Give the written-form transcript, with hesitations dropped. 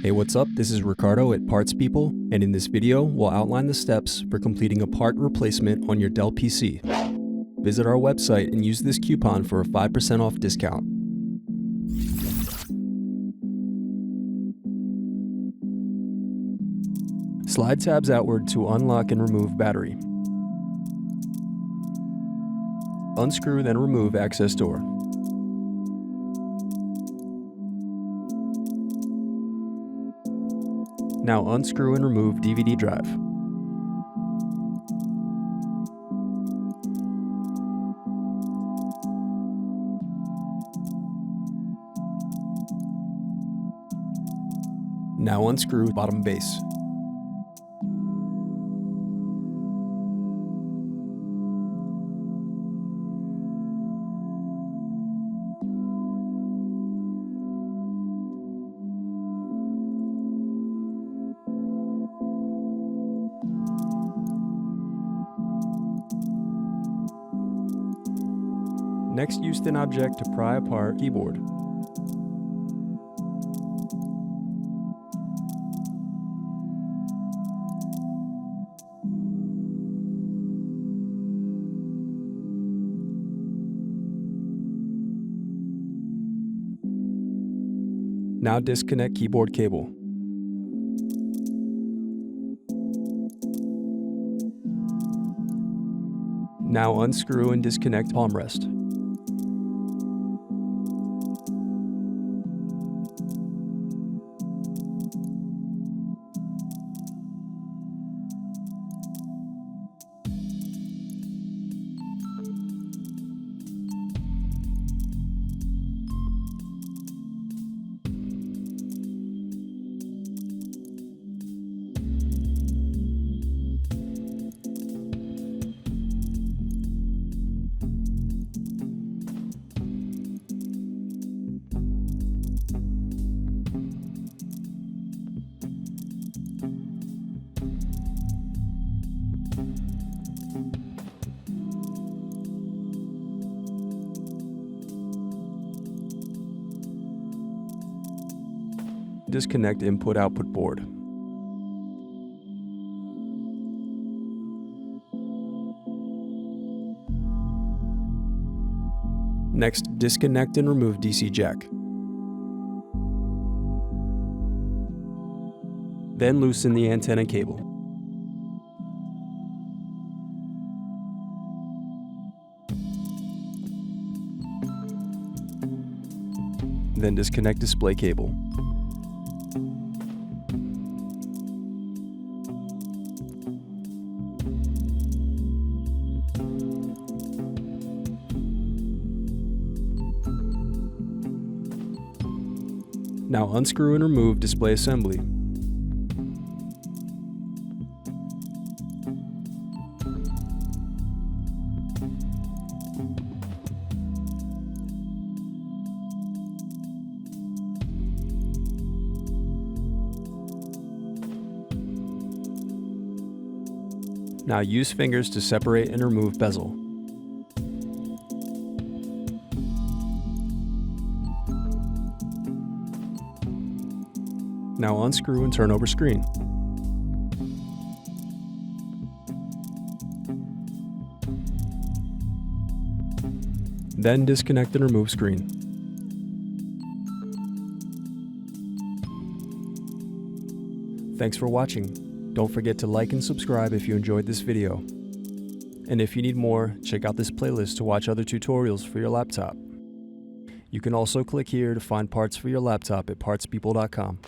Hey, what's up? This is Ricardo at Parts People, and in this video, we'll outline the steps for completing a part replacement on your Dell PC. Visit our website and use this coupon for a 5% off discount. Slide tabs outward to unlock and remove battery. Unscrew, then remove access door. Now unscrew and remove DVD drive. Now unscrew bottom base. Next, use thin object to pry apart keyboard. Now disconnect keyboard cable. Now unscrew and disconnect palmrest. Disconnect input-output board. Next, disconnect and remove DC jack. Then loosen the antenna cable. Then disconnect display cable. Now unscrew and remove display assembly. Now use fingers to separate and remove bezel. Now unscrew and turn over screen. Then disconnect and remove screen. Thanks for watching. Don't forget to like and subscribe if you enjoyed this video. And if you need more, check out this playlist to watch other tutorials for your laptop. You can also click here to find parts for your laptop at partspeople.com.